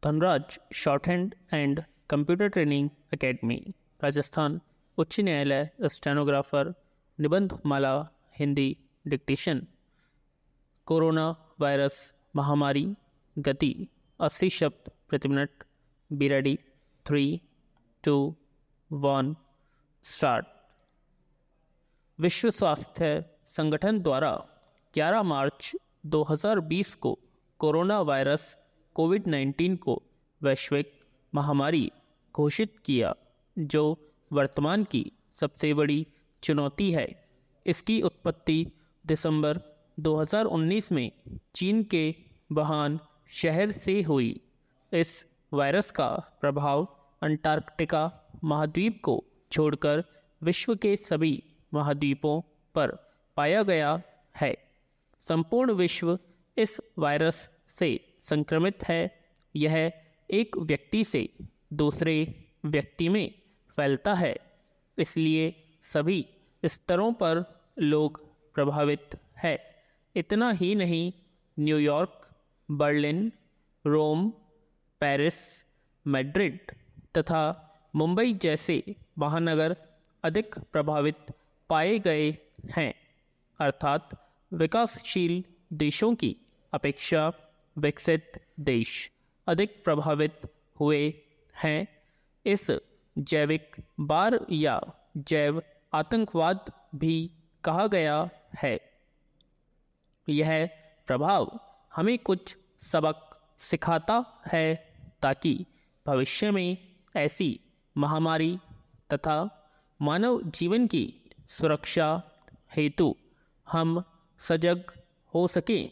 Dhanraj shorthand and computer training academy, Rajasthan उच्च न्यायालय stenographer, निबंधमाला हिंदी डिक्टेशन। कोरोना वायरस महामारी, गति 80 शब्द प्रति मिनट। Be ready, 3, 2, 1 start. विश्व स्वास्थ्य संगठन द्वारा 11 मार्च 2020 को कोरोना वायरस कोविड-19 को वैश्विक महामारी घोषित किया, जो वर्तमान की सबसे बड़ी चुनौती है। इसकी उत्पत्ति दिसंबर 2019 में चीन के वुहान शहर से हुई। इस वायरस का प्रभाव अंटार्कटिका महाद्वीप को छोड़कर विश्व के सभी महाद्वीपों पर पाया गया है। संपूर्ण विश्व इस वायरस से संक्रमित है। यह एक व्यक्ति से दूसरे व्यक्ति में फैलता है, इसलिए सभी स्तरों पर लोग प्रभावित है। इतना ही नहीं, न्यूयॉर्क, बर्लिन, रोम, पेरिस, मैड्रिड तथा मुंबई जैसे महानगर अधिक प्रभावित पाए गए हैं। अर्थात विकासशील देशों की अपेक्षा विकसित देश अधिक प्रभावित हुए हैं। इस जैविक बाढ़ या जैव आतंकवाद भी कहा गया है। यह प्रभाव हमें कुछ सबक सिखाता है ताकि भविष्य में ऐसी महामारी तथा मानव जीवन की सुरक्षा हेतु हम सजग हो सकें।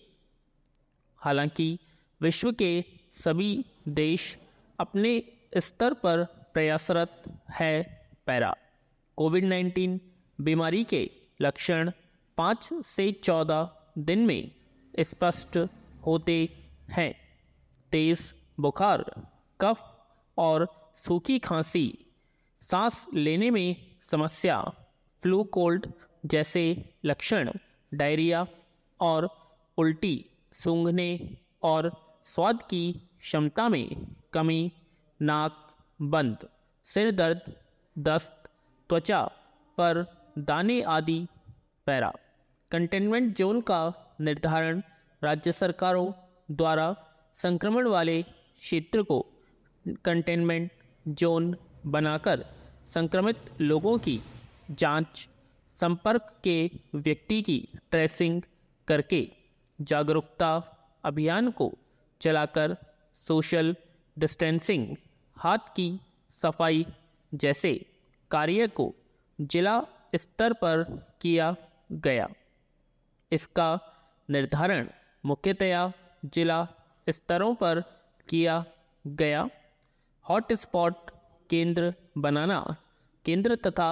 हालांकि विश्व के सभी देश अपने स्तर पर प्रयासरत है। पैरा कोविड-19 बीमारी के लक्षण 5 से 14 दिन में स्पष्ट होते हैं। तेज बुखार, कफ और सूखी खांसी, सांस लेने में समस्या, फ्लू कोल्ड जैसे लक्षण, डायरिया और उल्टी, सूंघने और स्वाद की क्षमता में कमी, नाक बंद, सिर दर्द, दस्त, त्वचा पर दाने आदि। पैरा कंटेनमेंट जोन का निर्धारण राज्य सरकारों द्वारा संक्रमण वाले क्षेत्र को कंटेनमेंट जोन बनाकर संक्रमित लोगों की जांच, संपर्क के व्यक्ति की ट्रेसिंग करके जागरूकता अभियान को चलाकर सोशल डिस्टेंसिंग, हाथ की सफाई जैसे कार्य को जिला स्तर पर किया गया। इसका निर्धारण मुख्यतया जिला स्तरों पर किया गया। हॉटस्पॉट केंद्र बनाना, केंद्र तथा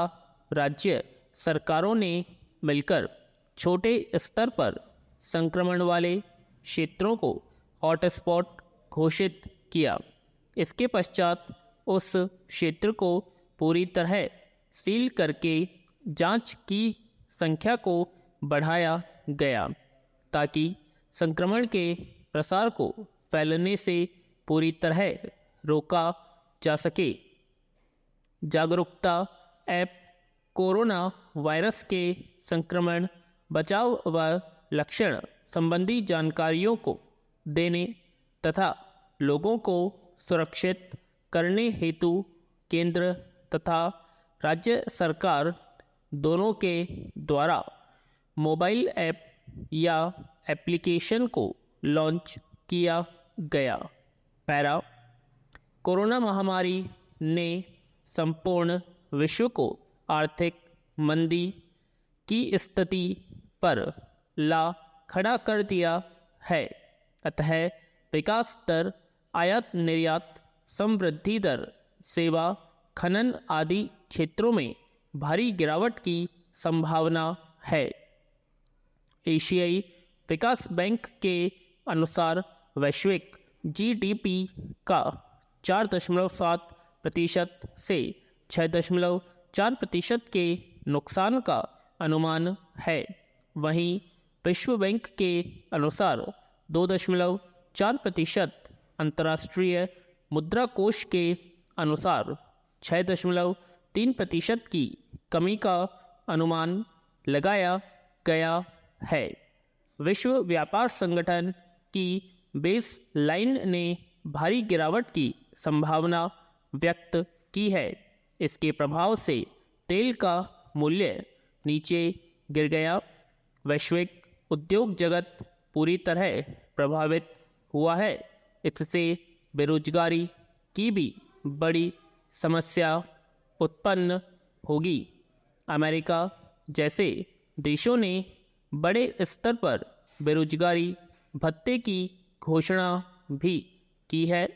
राज्य सरकारों ने मिलकर छोटे स्तर पर संक्रमण वाले क्षेत्रों को हॉटस्पॉट घोषित किया। इसके पश्चात उस क्षेत्र को पूरी तरह सील करके जांच की संख्या को बढ़ाया गया ताकि संक्रमण के प्रसार को फैलने से पूरी तरह रोका जा सके। जागरूकता ऐप कोरोना वायरस के संक्रमण, बचाव व लक्षण संबंधी जानकारियों को देने तथा लोगों को सुरक्षित करने हेतु केंद्र तथा राज्य सरकार दोनों के द्वारा मोबाइल ऐप या एप्लीकेशन को लॉन्च किया गया। पैरा कोरोना महामारी ने संपूर्ण विश्व को आर्थिक मंदी की स्थिति पर ला खड़ा कर दिया है। अतः विकास दर, आयात निर्यात, समृद्धि दर, सेवा, खनन आदि क्षेत्रों में भारी गिरावट की संभावना है। एशियाई विकास बैंक के अनुसार वैश्विक जीडीपी का 4.7% से 6.4% के नुकसान का अनुमान है। वहीं विश्व बैंक के अनुसार 2.4%, अंतर्राष्ट्रीय मुद्रा कोष के अनुसार 6.3% की कमी का अनुमान लगाया गया है। विश्व व्यापार संगठन की बेस लाइन ने भारी गिरावट की संभावना व्यक्त की है। इसके प्रभाव से तेल का मूल्य नीचे गिर गया। वैश्विक उद्योग जगत पूरी तरह प्रभावित हुआ है। इससे बेरोजगारी की भी बड़ी समस्या उत्पन्न होगी। अमेरिका जैसे देशों ने बड़े स्तर पर बेरोजगारी भत्ते की घोषणा भी की है।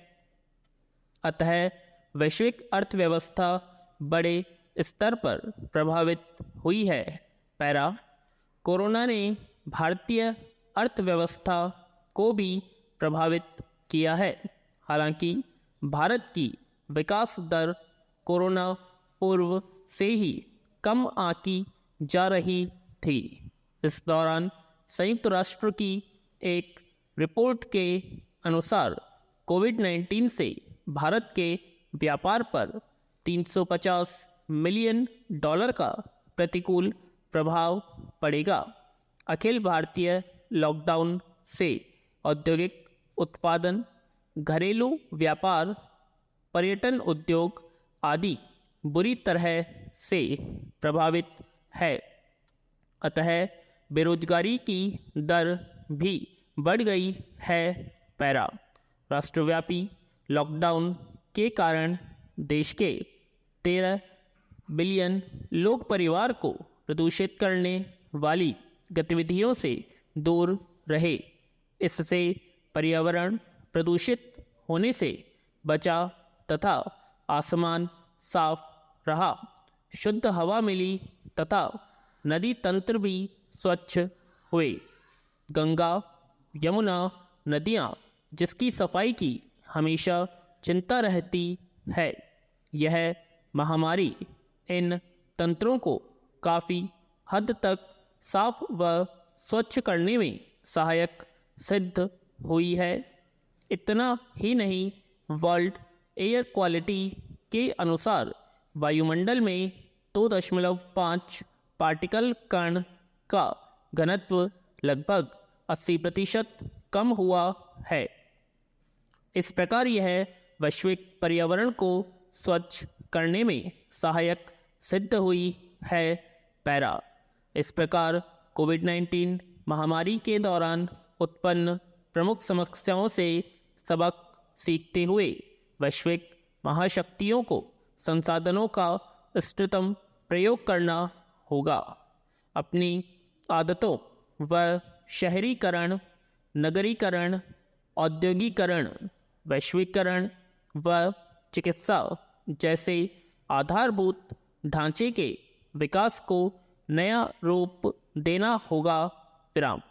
अतः वैश्विक अर्थव्यवस्था बड़े स्तर पर प्रभावित हुई है। पैरा कोरोना ने भारतीय अर्थव्यवस्था को भी प्रभावित किया है। हालांकि भारत की विकास दर कोरोना पूर्व से ही कम आंकी जा रही थी। इस दौरान संयुक्त राष्ट्र की एक रिपोर्ट के अनुसार कोविड-19 से भारत के व्यापार पर $350 मिलियन का प्रतिकूल प्रभाव पड़ेगा। अखिल भारतीय लॉकडाउन से औद्योगिक उत्पादन, घरेलू व्यापार, पर्यटन उद्योग आदि बुरी तरह से प्रभावित है। अतः बेरोजगारी की दर भी बढ़ गई है। पैरा राष्ट्रव्यापी लॉकडाउन के कारण देश के 13 बिलियन लोग परिवार को प्रदूषित करने वाली गतिविधियों से दूर रहे। इससे पर्यावरण प्रदूषित होने से बचा तथा आसमान साफ रहा, शुद्ध हवा मिली तथा नदी तंत्र भी स्वच्छ हुए। गंगा यमुना नदियाँ जिसकी सफाई की हमेशा चिंता रहती है, यह महामारी इन तंत्रों को काफ़ी हद तक साफ व स्वच्छ करने में सहायक सिद्ध हुई है। इतना ही नहीं, वर्ल्ड एयर क्वालिटी के अनुसार वायुमंडल में 2.5 पार्टिकल कण का घनत्व लगभग 80% कम हुआ है। इस प्रकार यह वैश्विक पर्यावरण को स्वच्छ करने में सहायक सिद्ध हुई है। पैरा इस प्रकार कोविड-19 महामारी के दौरान उत्पन्न प्रमुख समस्याओं से सबक सीखते हुए वैश्विक महाशक्तियों को संसाधनों का इष्टतम प्रयोग करना होगा। अपनी आदतों व शहरीकरण, नगरीकरण, औद्योगिकरण, वैश्वीकरण व चिकित्सा जैसे आधारभूत ढांचे के विकास को नया रूप देना होगा। विराम।